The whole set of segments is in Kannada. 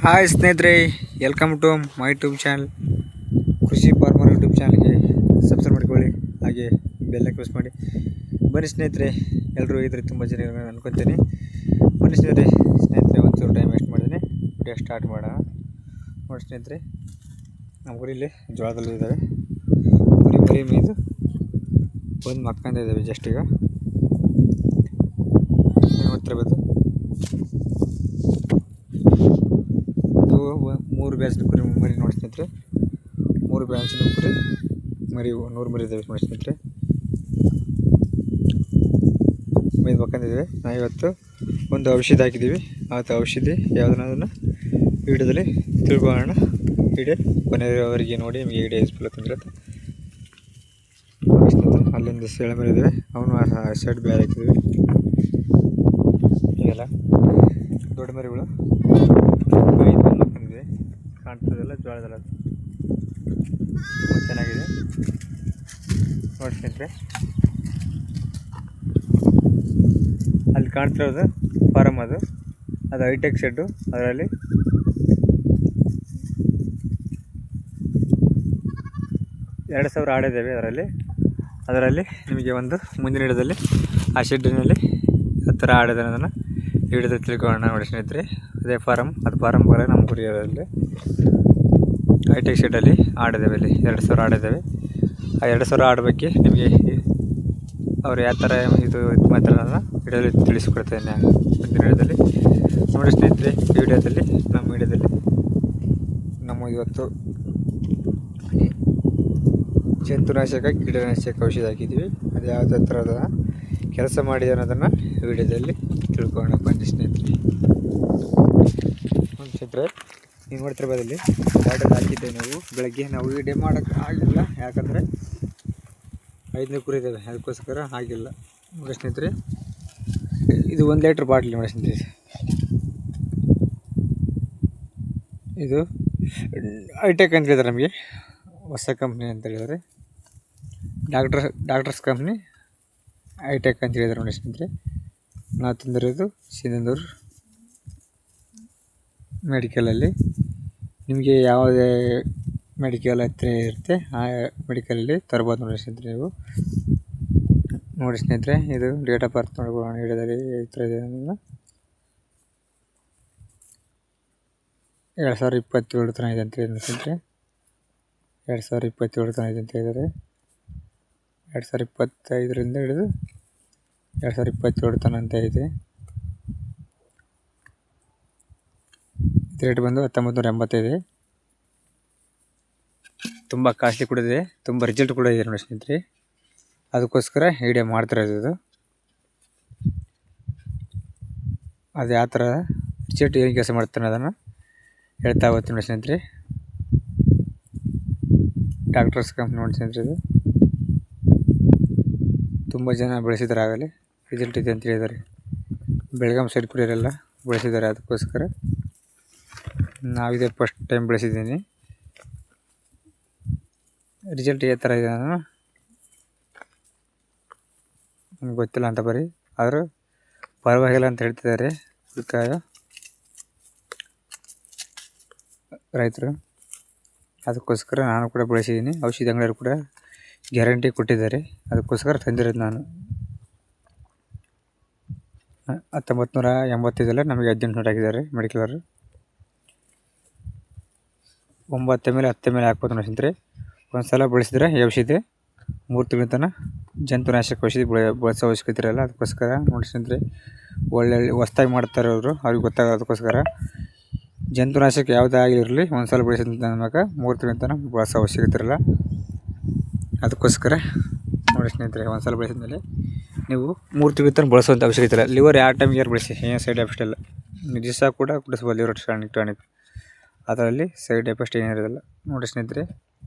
ಹಾಯ್ ಸ್ನೇಹಿತರೆ, welcome to my YouTube channel. Krishi farmer YouTube ಚಾನಲ್ಗೆ ಸಬ್ಸ್ಕ್ರೈಬ್ ಮಾಡಿಕೊಳ್ಳಿ, ಹಾಗೆ ಬೆಲ್ ಪ್ರೆಸ್ ಮಾಡಿ. ಬನ್ನಿ ಸ್ನೇಹಿತರೆ, ಎಲ್ಲರೂ ಇದ್ರೆ ತುಂಬ ಜನ ಅನ್ಕೊತೀನಿ. ಬನ್ನಿ ಸ್ನೇಹಿತರೆ ಒಂಚೂರು ಟೈಮ್ ವೇಸ್ಟ್ ಮಾಡಿದ್ದೀನಿ, ವಿಡಿಯೋ ಸ್ಟಾರ್ಟ್ ಮಾಡೋಣ. ನೋಡಿ ಸ್ನೇಹಿತರೆ, ನಮ್ಮ ಊರಲ್ಲಿ ಜೋಳದಲ್ಲಿ ಇದ್ದಾವೆ. ಮರಿ ಮೇಯ್ದು ಒಂದು ಮಕ್ಕಂದ ಇದ್ದಾವೆ. ಜಸ್ಟ್ ಈಗ ನೋಡ್ತಿರ್ಬೋದು, ಮೂರು ಬ್ಯಾಚಿನ ಕುರಿ ಮರಿ ನೋಡಿ ಸ್ನೇಹಿತರೆ. 3 ಬ್ಯಾಚಿನ ಕುರಿ ಮರಿ 100 ಮರಿ ಇದ್ದಾವೆ ನೋಡಿ ಸ್ನೇಹಿತರೆ. ಮೇಯ್ದು ಮಕ್ಕಂದಿದ್ದೇವೆ. ನಾವು ಇವತ್ತು ಒಂದು ಔಷಧಿ ಹಾಕಿದ್ದೀವಿ. ಆತ ಔಷಧಿ ಯಾವುದನ್ನ ವಿಡಿಯೋದಲ್ಲಿ ತಿಳ್ಕೊಳ್ಳೋಣ. ವಿಡಿಯೋ ಕೊನೆಯವರೆಗೆ ನೋಡಿ, ನಿಮಗೆ ವಿಡಿಯೋ ಯೂಸ್ಫುಲ್ ತಂದಿರುತ್ತೆ. ಅಲ್ಲೊಂದು ಸೆಳೆ ಮರಿ ಇದ್ದಾವೆ, ಅವನು ಆ ಸೈಡ್ ಬೇರೆ ಹಾಕಿದ್ದೀವಿ. ಹೀಗೆಲ್ಲ ದೊಡ್ಡ ಮರಿಗಳು ಬಂದಿದೆ, ಕಾಣ್ತದಲ್ಲ ಜೋಳದಲ್ಲ, ತುಂಬ ಚೆನ್ನಾಗಿದೆ ನೋಡಿ ಸ್ನೇಹಿತರೆ. ಅಲ್ಲಿ ಕಾಣ್ತಿರೋದು ಫಾರಮ್, ಅದು ಹೈಟೆಕ್ ಶೆಡ್ಡು. ಅದರಲ್ಲಿ ಎರಡು 2000 ಆಡಿದ್ದಾವೆ. ಅದರಲ್ಲಿ ನಿಮಗೆ ಒಂದು ಮುಂದಿನ ಹಿಡದಲ್ಲಿ ಆ ಶೆಡ್ಡಿನಲ್ಲಿ ಹತ್ತಿರ ಆಡಿದೆ ಅನ್ನೋದನ್ನು ಹಿಡಿದು ತಿಳ್ಕೊಳ್ಳೋಣ ನೋಡಿ ಸ್ನೇಹಿತರೆ. ಅದೇ ಫಾರಮ್, ಅದು ಫಾರಮ್ ಬರ ನಮ್ಮ ಗುರಿಯಲ್ಲಿ ಹೈಟೆಕ್ ಶೆಡ್ಡಲ್ಲಿ ಆಡಿದ್ದೇವೆ. ಅಲ್ಲಿ 2000 ಆಡಿದ್ದೇವೆ. ಆ 2000 ಆಡ ಬಗ್ಗೆ ನಿಮಗೆ ಅವ್ರು ಯಾವ ಥರ ಇದು ಮಾಡ್ತಾರೆ ಅನ್ನೋದನ್ನ ವಿಡಿಯೋದಲ್ಲಿ ತಿಳಿಸ್ಕೊಡ್ತೇನೆ ಮುಂದಿನ ವಿಡಿಯೋದಲ್ಲಿ ನೋಡಿ ಸ್ನೇಹಿತರೆ. ನಮ್ಮ ವಿಡಿಯೋದಲ್ಲಿ ನಮ್ಮ ಇವತ್ತು ಜಂತುನಾಶಕ ಕೀಟನಾಶಕ ಔಷಧಿ ಹಾಕಿದ್ದೀವಿ. ಅದು ಯಾವುದೇ ಥರದ ಕೆಲಸ ಮಾಡಿದೆ ಅನ್ನೋದನ್ನು ವಿಡಿಯೋದಲ್ಲಿ ತಿಳ್ಕೊಳ್ಳೋಣ ಬನ್ನಿ ಸ್ನೇಹಿತರೆ. ಸ್ನೇಹಿತರೆ, ನೀವು ನೋಡ್ತಿರ್ಬೋದಲ್ಲಿ ಬಾಟಲ್ ಹಾಕಿದ್ದೇವೆ. ಬೆಳಗ್ಗೆ ನಾವು ವಿಡಿಯೋ ಮಾಡೋಕ್ಕೆ ಆಗಿಲ್ಲ, ಯಾಕಂದರೆ 500 ಕುರಿ ಇದ್ದಾವೆ, ಅದಕ್ಕೋಸ್ಕರ ಆಗಿಲ್ಲ ನೋಡಿ ಸ್ನೇಹಿತರೆ. ಇದು 1 ಲೀಟ್ರ್ ಬಾಟ್ಲಿ ನೋಡಿ ಸ್ನೇಹಿತರೆ. ಇದು ಹೈಟೆಕ್ ಅಂತ ಹೇಳಿದ್ದಾರೆ, ನಮಗೆ ಹೊಸ ಕಂಪ್ನಿ ಅಂತ ಹೇಳಿದ್ದಾರೆ. ಡಾಕ್ಟರ್ಸ್ ಕಂಪ್ನಿ ಹೈಟೆಕ್ ಅಂತ ಹೇಳಿದ್ದಾರೆ ನೋಡಿ ಸ್ನೇಹಿತರೆ. ನಾವು ತಂದಿರೋದು ಸಿಂಧನೂರು ಮೆಡಿಕಲಲ್ಲಿ. ನಿಮಗೆ ಯಾವುದೇ ಮೆಡಿಕಲ್ ಹತ್ತಿರ ಇರುತ್ತೆ ಆ ಮೆಡಿಕಲಲ್ಲಿ ತರ್ಬೋದು ನೋಡಿ ಸ್ನೇಹಿತರೆ. ನೀವು ನೋಡಿ ಸ್ನೇಹಿತರೆ, ಇದು ಡೇಟ್ ಆಫ್ ಬರ್ತ್ ನೋಡ್ಕೊಳ್ಳೋಣ. ಹಿಡಿಯೋದಲ್ಲಿ ಈ ಥರ ಇದೆ. 2027 ತನಕ ಇದೆ ಅಂತ ಹೇಳಿದ್ರೆ ಸ್ನೇಹಿತರೆ. 2027 ತನಕ ಇದೆ ಅಂತ ಹೇಳಿದ್ದಾರೆ. 2025ರಿಂದ ಹಿಡಿದು 2027 ತನಕ ಅಂತ ಇದೆ. ರೇಟ್ ಬಂದು 1985. ತುಂಬ ಕಾಸ್ಟ್ಲಿ ಕೂಡ ಇದೆ, ತುಂಬ ರಿಸಲ್ಟ್ ಕೂಡ ಇದೆ ನೋಡಿ ಸ್ನೇಹಿತರೆ. ಅದಕ್ಕೋಸ್ಕರ ವಿಡಿಯೋ ಮಾಡ್ತಿರೋದು. ಅದು ಯಾವ ಥರ ರಿಸಲ್ಟ್ ಏನು ಕೆಲಸ ಮಾಡ್ತಾನೆ ಅದನ್ನು ಹೇಳ್ತಾ ಹೋಗ್ತೀನಿ ನೋಡಿ ಸ್ನೇಹಿತರೆ. ಡಾಕ್ಟರ್ಸ್ ಕಂಪ್ನಿ ನೋಡಿ ಸ್ನೇಹಿತರೆ. ಇದು ತುಂಬ ಜನ ಬಳಸಿದ್ದಾರೆ, ಆಗಲಿ ರಿಸಲ್ಟ್ ಇದೆ ಅಂತ ಹೇಳಿದ್ದಾರೆ. ಬೆಳಗಾಂ ಸೈಡ್ ಕುರಿಯರೆಲ್ಲ ಬಳಸಿದ್ದಾರೆ. ಅದಕ್ಕೋಸ್ಕರ ನಾವಿದೆ ಫಸ್ಟ್ ಟೈಮ್ ಬಳಸಿದ್ದೀನಿ. ರಿಸಲ್ಟ್ ಯಾವ ಥರ ಇದೆ ಅನ್ನೋದು ನನಗೆ ಗೊತ್ತಿಲ್ಲ ಅಂತ ಬರೀ, ಆದರೂ ಪರವಾಗಿಲ್ಲ ಅಂತ ಹೇಳ್ತಿದ್ದಾರೆ ಉಳಿತಾಯ ರೈತರು. ಅದಕ್ಕೋಸ್ಕರ ನಾನು ಕೂಡ ಬಳಸಿದ್ದೀನಿ. ಔಷಧಿ ಅಂಗಡಿಯವರು ಕೂಡ ಗ್ಯಾರಂಟಿ ಕೊಟ್ಟಿದ್ದಾರೆ, ಅದಕ್ಕೋಸ್ಕರ ತಂದಿರೋದು ನಾನು. 1985 ನಮಗೆ 1800 ಹಾಕಿದ್ದಾರೆ ಮೆಡಿಕಲರು. 9 ಮೇಲೆ 10 ಮೇಲೆ ಹಾಕ್ಬೋದು ನೋಡಿ ಸ್ನೇಹಿತರೆ. ಒಂದು ಸಲ ಬಳಸಿದ್ರೆ ಈ ಔಷಧಿ 3 ತಿಂಗಳ ತನಕ ಜಂತುನಾಶಕ ಔಷಧಿ ಬಳಸೋ ಅವಶ್ಯಕತೆ ಇರಲ್ಲ. ಅದಕ್ಕೋಸ್ಕರ ನೋಡಿ ಸ್ನೇಹಿತರೆ, ಒಳ್ಳೆ ಹೊಸ್ದಾಗಿ ಮಾಡ್ತಾರೆ ಅವರು, ಅವ್ರಿಗೆ ಗೊತ್ತಾಗೋದಕ್ಕೋಸ್ಕರ ಜಂತುನಾಶಕ ಯಾವುದೇ ಆಗಿರಲಿ ಒಂದು ಸಲ ಬಳಸಿದ ನಮಗೆ 3 ತಿಂಗಳ ತನಕ ಬಳಸೋ ಅವಶ್ಯಕತೆ ಇರಲ್ಲ. ಅದಕ್ಕೋಸ್ಕರ ನೋಡಿ ಸ್ನೇಹಿತರೆ, ಒಂದು ಸಲ ಬಳಸಿದ ಮೇಲೆ ನೀವು 3 ತಿಂಗಳ ತನಕ ಬಳಸುವಂಥ ಅವಶ್ಯಕತೆ ಇಲ್ಲ. ಲಿವರ್ ಯಾವ ಟೈಮಿಗೆ ಯಾರು ಬಳಸಿ ಏನು ಸೈಡ್ ಎಫೆಕ್ಟ್ ಇಲ್ಲ. ದಿವಸ ಕೂಡ ಕುಡಿಸ್ಬೋದು ಲಿವರ್ ಟಾನಿಕ್. ಅದರಲ್ಲಿ ಸೈಡ್ ಎಫೆಕ್ಟ್ ಏನಿರೋದಿಲ್ಲ ನೋಡಿ ಸ್ನೇಹಿತರೆ.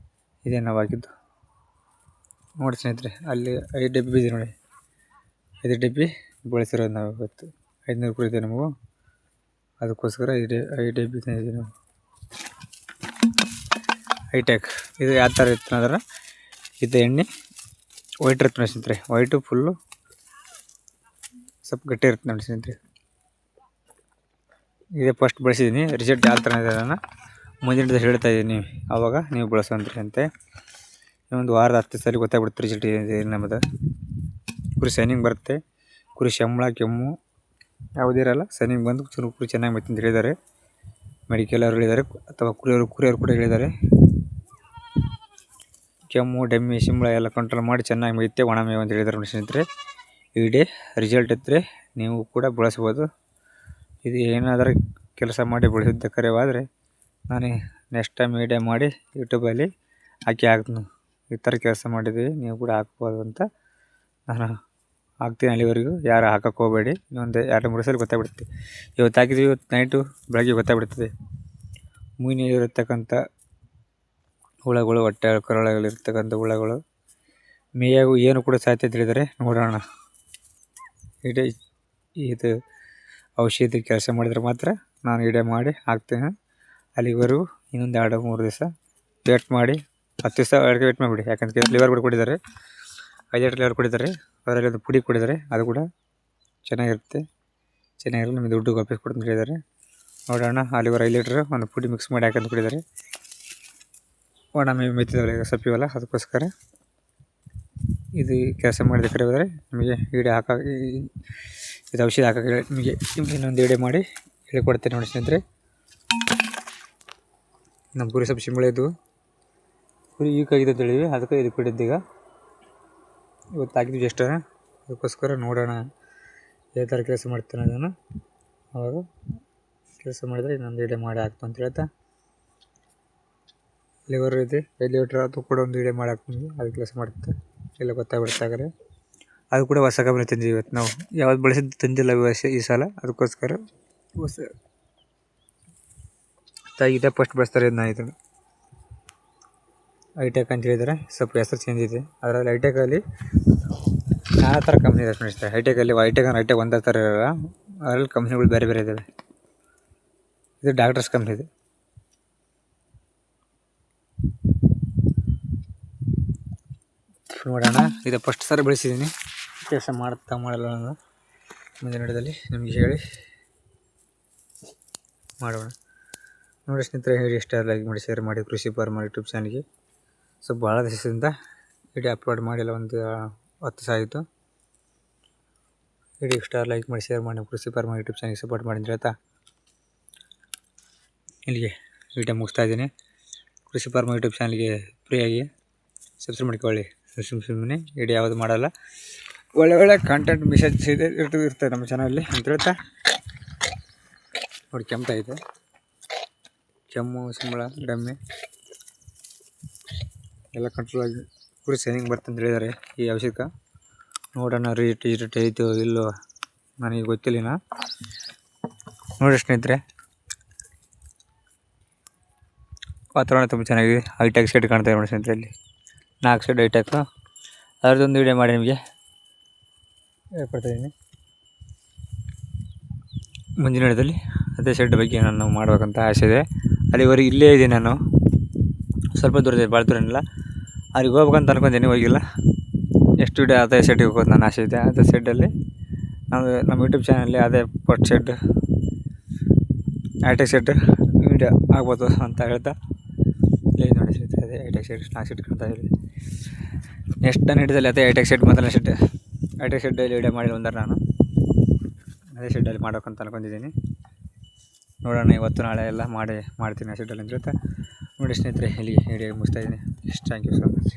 ಇದೇ ನಾವು ಹಾಕಿದ್ದು ನೋಡಿ ಸ್ನೇಹಿತರೆ. ಅಲ್ಲಿ 5 ಡಬ್ಬಿ ಇದೆ ನೋಡಿ, 5 ಡಬ್ಬಿ ಬಳಸಿರೋದು ನಾವು ಇವತ್ತು. 500 ಕುರಿ ಇದೆ ನಮಗೂ, ಅದಕ್ಕೋಸ್ಕರ 5 ಡಬ್ಬಿ ಇದೆ ನಾವು. ಹೈಟೆಕ್ ಇದು ಯಾವ ಥರ ಇತ್ತು ಅಂದ್ರೆ, ಇದು ಎಣ್ಣೆ ವೈಟ್ ಇರುತ್ತೆ ನೋಡಿ ಸ್ನೇಹಿತರೆ. ವೈಟು ಫುಲ್ಲು ಸ್ವಲ್ಪ ಗಟ್ಟಿ ಇರುತ್ತೆ ನೋಡಿ ಸ್ನೇಹಿತರೆ. ಇದೇ ಫಸ್ಟ್ ಬಳಸಿದ್ದೀನಿ. ರಿಸಲ್ಟ್ ಯಾವ ಥರ ಇದೆ ನಾನು ಮುಂದಿನ ದಿವಸ ಹೇಳ್ತಾ ಇದ್ದೀನಿ, ಆವಾಗ ನೀವು ಬಳಸುವಂತ್ರಿ ಅಂತೆ. ಇನ್ನೊಂದು ವಾರದ 10 ಸಲ ಗೊತ್ತಾಗ್ಬಿಡುತ್ತೆ ರಿಸಲ್ಟ್ ಇದೆ ನಮ್ಮದು. ಕುರಿ ಸೈನಿಂಗ್ ಬರುತ್ತೆ, ಕುರಿ ಶಂಬಳ ಕೆಮ್ಮು ಯಾವುದೇ ಇರಲ್ಲ, ಸೈನಿಂಗ್ ಬಂದು ಕುರಿ ಚೆನ್ನಾಗಿ ಮತ್ತೆ ಅಂತ ಹೇಳಿದ್ದಾರೆ. ಮೆಡಿಕಲ್ ಅವರು ಹೇಳಿದ್ದಾರೆ, ಅಥವಾ ಕುರಿಯವರು ಕೂಡ ಹೇಳಿದ್ದಾರೆ. ಕೆಮ್ಮು ಡೆಮ್ಮಿ ಶಿಂಬಳ ಎಲ್ಲ ಕಂಟ್ರೋಲ್ ಮಾಡಿ ಚೆನ್ನಾಗಿ ಮೇಯುತ್ತೆ ಒಣ ಮೇವು ಅಂತ ಹೇಳಿದ್ದಾರೆ ನೋಡಿ ಸ್ನೇಹಿತರೆ. ಇಡೀ ರಿಸಲ್ಟ್ ಇದ್ದರೆ ನೀವು ಕೂಡ ಬಳಸ್ಬೋದು. ಇದು ಏನಾದರೂ ಕೆಲಸ ಮಾಡಿ ಬಳಸಿದ್ದ ಕರೆವಾದರೆ ನಾನು ನೆಕ್ಸ್ಟ್ ಟೈಮ್ ವಿಡಿಯೋ ಮಾಡಿ ಯೂಟ್ಯೂಬಲ್ಲಿ ಹಾಕ್ತೀನಿ. ಈ ಥರ ಕೆಲಸ ಮಾಡಿದ್ದೀವಿ, ನೀವು ಕೂಡ ಹಾಕ್ಬೋದು ಅಂತ ನಾನು ಹಾಕ್ತೀನಿ. ಅಲ್ಲಿವರೆಗೂ ಯಾರು ಹಾಕಕ್ಕೆ ಹೋಗಬೇಡಿ. ಇನ್ನೊಂದು 2-3 ಸಲ ಗೊತ್ತಾಗ್ಬಿಡುತ್ತೆ. ಇವತ್ತು ಹಾಕಿದ್ದೀವಿ, ಇವತ್ತು ನೈಟು ಬೆಳಗ್ಗೆ ಗೊತ್ತಾಗ್ಬಿಡ್ತದೆ. ಮೀನಿರತಕ್ಕಂಥ ಹುಳಗಳು, ಹೊಟ್ಟೆ ಕರಳಲ್ಲಿರ್ತಕ್ಕಂಥ ಹುಳಗಳು ಮೇಯಾಗೂ ಏನು ಕೂಡ ಸಾಧ್ಯ ತಿಳಿದರೆ ನೋಡೋಣ. ಇದು ಔಷಧಿ ಕೆಲಸ ಮಾಡಿದರೆ ಮಾತ್ರ ನಾನು ವಿಡಿಯೋ ಮಾಡಿ ಹಾಕ್ತೇನೆ. ಅಲ್ಲಿವರೆಗೂ ಇನ್ನೊಂದು 2-3 ದಿವಸ ವೇಟ್ ಮಾಡಿ, 10 ದಿವಸ ಒಳಗೆ ವೇಟ್ ಮಾಡಿಬಿಡಿ. ಯಾಕಂದರೆ ಲಿವರ್ ಕೂಡ ಕೊಟ್ಟಿದ್ದಾರೆ, 5 ಲಿವರ್ ಕೊಟ್ಟಿದ್ದಾರೆ, ಅದರಲ್ಲಿ ಒಂದು ಪುಡಿ ಕೊಟ್ಟಿದ್ದಾರೆ, ಅದು ಕೂಡ ಚೆನ್ನಾಗಿರುತ್ತೆ. ಚೆನ್ನಾಗಿರಲ್ಲ, ನಿಮಗೆ ದುಡ್ಡು ವಾಪಸ್ ಕೊಡ್ತೀನಿ ಹೇಳಿದ್ದಾರೆ. ನೋಡೋಣ. ಆ ಲಿವರ್ 5 ಲೀಟ್ರ್ ಒಂದು ಪುಡಿ ಮಿಕ್ಸ್ ಮಾಡಿ ಹಾಕಂತ ಕೊಟ್ಟಿದ್ದಾರೆ. ಒಣ ಮೇವು ಮೆತ್ತಿದವಲ್ಲ ಈಗ ಸಪ್ಪಿವಲ್ಲ, ಅದಕ್ಕೋಸ್ಕರ ಇದು ಕೆಲಸ ಮಾಡಿದ ಕರೆ ಹೋದರೆ ನಿಮಗೆ ವಿಡಿಯೋ ಇದು ಔಷಧಿ ಹಾಕೋಕ್ಕೆ ನಿಮಗೆ ಇನ್ನೊಂದು ವಿಡಿಯೋ ಮಾಡಿ ಹೇಳಿಕೊಡ್ತೇನೆ ನೋಡಿ ಸ್ನೇಹಿತರೆ. ನಮ್ಮ ಕುರಿ ಸ್ವಲ್ಪ ಶಿಂಬಳೆದು ಕುರಿ ಈಗಾಗಿದೆ ಅಂತ ಹೇಳಿದ್ವಿ, ಅದಕ್ಕೆ ಇದು ಕೊಟ್ಟಿದ್ದೀಗ. ಇವತ್ತು ಹಾಕಿದ್ವಿ ಜಸ್ಟ್, ಅದಕ್ಕೋಸ್ಕರ ನೋಡೋಣ ಯಾವ ಥರ ಕೆಲಸ ಮಾಡ್ತೇನೆ ಅದನ್ನು. ಅವಾಗ ಕೆಲಸ ಮಾಡಿದರೆ ಇನ್ನೊಂದು ವಿಡಿಯೋ ಮಾಡಿ ಹಾಕ್ತು ಅಂತ ಹೇಳ್ತಾ, ಲಿವರ್ ಇದೆ 5 ಲೀಟ್ರ್, ಅದು ಕೂಡ ಒಂದು ವಿಡಿಯೋ ಮಾಡಿ ಹಾಕ್ತೀನಿ. ಅದು ಕೆಲಸ ಮಾಡುತ್ತೆ, ಎಲ್ಲ ಗೊತ್ತಾಗ್ಬಿಡುತ್ತೆ. ಹಾಗಾದ್ರೆ ಅದು ಕೂಡ ಹೊಸ ಕಂಪ್ನಿ ತಂದಿದ್ದೀವಿ ಇವತ್ತು. ನಾವು ಯಾವ್ದು ಬಳಸಿದ್ದು ತಂದಿಲ್ಲ ಈ ಸಲ, ಅದಕ್ಕೋಸ್ಕರ ಹೊಸ ಇದೇ ಫಸ್ಟ್ ಬಳಸ್ತಾರೆ. ಇದನ್ನು ಐಟೆಕ್ ಅಂತ ಹೇಳಿದರೆ ಸ್ವಲ್ಪ ಹೆಸರು ಚೇಂಜ್ ಇದೆ. ಅದರಲ್ಲಿ ಐಟೆಕಲ್ಲಿ ನಾನಾ ಥರ ಕಂಪ್ನಿ ಇದೆ ಫ್ರೆಂಡ್ಸ್. ಐಟೆಕಲ್ಲಿ ಐಟೆಕ್ ಒಂದೇ ಥರ ಇರೋಲ್ಲ, ಅದರಲ್ಲಿ ಕಂಪ್ನಿಗಳು ಬೇರೆ ಬೇರೆ ಇದ್ದಾವೆ. ಇದು ಡಾಕ್ಟರ್ಸ್ ಕಂಪ್ನಿ ಇದೆ. ನೋಡೋಣ. ಇದು ಫಸ್ಟ್ ಸಾರಿ ಬೆಳೆಸಿದ್ದೀನಿ. ಕೆಲಸ ಮಾಡಲ್ಲ ನಾನು. ಮುಂದಿನ ದಿನದಲ್ಲಿ ನಿಮಗೆ ಹೇಳಿ ಮಾಡೋಣ. ನೋಡಿ ಸ್ನೇಹಿತರೆ, ಹೇಳಿ ಇಷ್ಟ ಲೈಕ್ ಮಾಡಿ, ಶೇರ್ ಮಾಡಿ. ಕೃಷಿ ಫಾರ್ಮರ್ ಯೂಟ್ಯೂಬ್ ಚಾನಲ್ಗೆ ಸ್ವಲ್ಪ ಭಾಳ ದಿವಸದಿಂದ ವಿಡಿಯೋ ಅಪ್ಲೋಡ್ ಮಾಡಿಲ್ಲ, ಒಂದು 10 ದಿವಸ ಆಯಿತು. ವಿಡಿಯೋ ಇಷ್ಟ ಲೈಕ್ ಮಾಡಿ, ಶೇರ್ ಮಾಡಿ. ಕೃಷಿ ಫಾರ್ಮರ್ ಯೂಟ್ಯೂಬ್ ಚಾನಲ್ಗೆ ಸಪೋರ್ಟ್ ಮಾಡಿ ಅಂತ ಹೇಳ್ತಾ ಇಲ್ಲಿಗೆ ವಿಡಿಯೋ ಮುಗಿಸ್ತಾ ಇದ್ದೀನಿ. ಕೃಷಿ ಫಾರ್ಮರ್ ಯೂಟ್ಯೂಬ್ ಚಾನಲ್ಗೆ ಫ್ರೀಯಾಗಿ ಸಬ್ಸ್ಕ್ರೈಬ್ ಮಾಡ್ಕೊಳ್ಳಿ. ಸುಮ್ಮನೆ ವಿಡಿಯೋ ಯಾವುದು ಮಾಡಲ್ಲ, ಒಳ್ಳೆ ಕಂಟೆಂಟ್ ಮೆಸೇಜ್ ಇರ್ತದೆ ನಮ್ಮ ಚಾನಲಲ್ಲಿ ಅಂತ ಹೇಳ್ತಾ. ನೋಡಿ ಕೆಮ್ತಾ ಇದೆ, ಕೆಮ್ಮು ಶಿಂಬಳ ಡೆಮ್ಮೆ ಎಲ್ಲ ಕಂಟ್ರೋಲ್ ಆಗಿ ಕುರಿ ಸೈನಿಂಗ್ ಬರ್ತಂತ ಹೇಳಿದ್ದಾರೆ ಈ ಔಷಧಕ್ಕೆ. ನೋಡೋಣ ರೇಟ್ ಐತೋ ಇಲ್ಲೋ ನನಗೆ ಗೊತ್ತಿಲ್ಲ. ನೋಡಿ ಸ್ನೇಹಿತರೆ, ವಾತಾವರಣ ತುಂಬ ಚೆನ್ನಾಗಿದೆ. ಹೈಟೆಕ್ ಸೈಡ್ ಕಾಣ್ತಾ ಇದೆ ನೋಡಿ ಸ್ನೇಹಿತರೆ. ಇಲ್ಲಿ 4 ಸೈಡ್ ಹೈಟೆಕ್. ಅದರದ್ದೊಂದು ವಿಡಿಯೋ ಮಾಡಿ ನಿಮಗೆ ಹೇಳ್ಕೊಡ್ತಾಯಿದ್ದೀನಿ. ಮುಂದಿನ ವಿಡಿಯೋದಲ್ಲಿ ಅದೇ ಸೈಡ್ ಬಗ್ಗೆ ನಾನು ಮಾಡಬೇಕಂತ ಆಸೆ ಇದೆ. ಅಲ್ಲಿವರೆಗೆ ಇಲ್ಲೇ ಇದ್ದೀನಿ ನಾನು, ಸ್ವಲ್ಪ ದೂರ ಇದೆ, ಭಾಳ ದೂರ ಏನಿಲ್ಲ. ಅಲ್ಲಿಗೆ ಹೋಗ್ಬೇಕಂತ ಅನ್ಕೊಂತೀನಿ, ಹೋಗಿಲ್ಲ. ನೆಕ್ಸ್ಟ್ ವಿಡಿಯೋ ಅದೇ ಸೈಡಿಗೆ ಹೋಗೋದು ನನ್ನ ಆಸೆ ಇದೆ. ಅದೇ ಸೈಡಲ್ಲಿ ನಮ್ಮ ಯೂಟ್ಯೂಬ್ ಚಾನಲಲ್ಲಿ ಅದೇ first side high tech side video ಆಗ್ಬೋದು ಅಂತ ಹೇಳ್ತಾ ಇಲ್ಲಿ ನೋಡಿ ಸಿಗ್ತದೆ. ಅದೇ ಹೈಟೆಕ್ ಸೈಡ್ 4 ಸೈಡ್ ಕಾಣ್ತಾ ಇದೆ. ನೆಕ್ಸ್ಟ್ ನಾನು ಹಿಡಿದಲ್ಲಿ ಅದೇ ಹೈಟೆಕ್ ಸೈಡ್ ಮೊದಲನೇ ಸೈಡ್ ಹೈಟೆಕ್ ಸೈಡಲ್ಲಿ ವಿಡಿಯೋ ಮಾಡಿ ಬಂದರೆ ನಾನು ಅದೇ ಸೈಡಲ್ಲಿ ಮಾಡೋಕ್ಕಂತ ಅನ್ಕೊಂಡಿದ್ದೀನಿ. ನೋಡೋಣ, ಇವತ್ತು ನಾಳೆ ಎಲ್ಲ ಮಾಡ್ತೀನಿ ಆ ಸೈಡಲ್ಲಿ ಅಂತ ಹೇಳ್ತಾ. ನೋಡಿ ಸ್ನೇಹಿತರೆ, ಇಲ್ಲಿಗೆ ವಿಡಿಯೋ ಮುಗಿಸ್ತಾ ಇದ್ದೀನಿ. Thank you so much.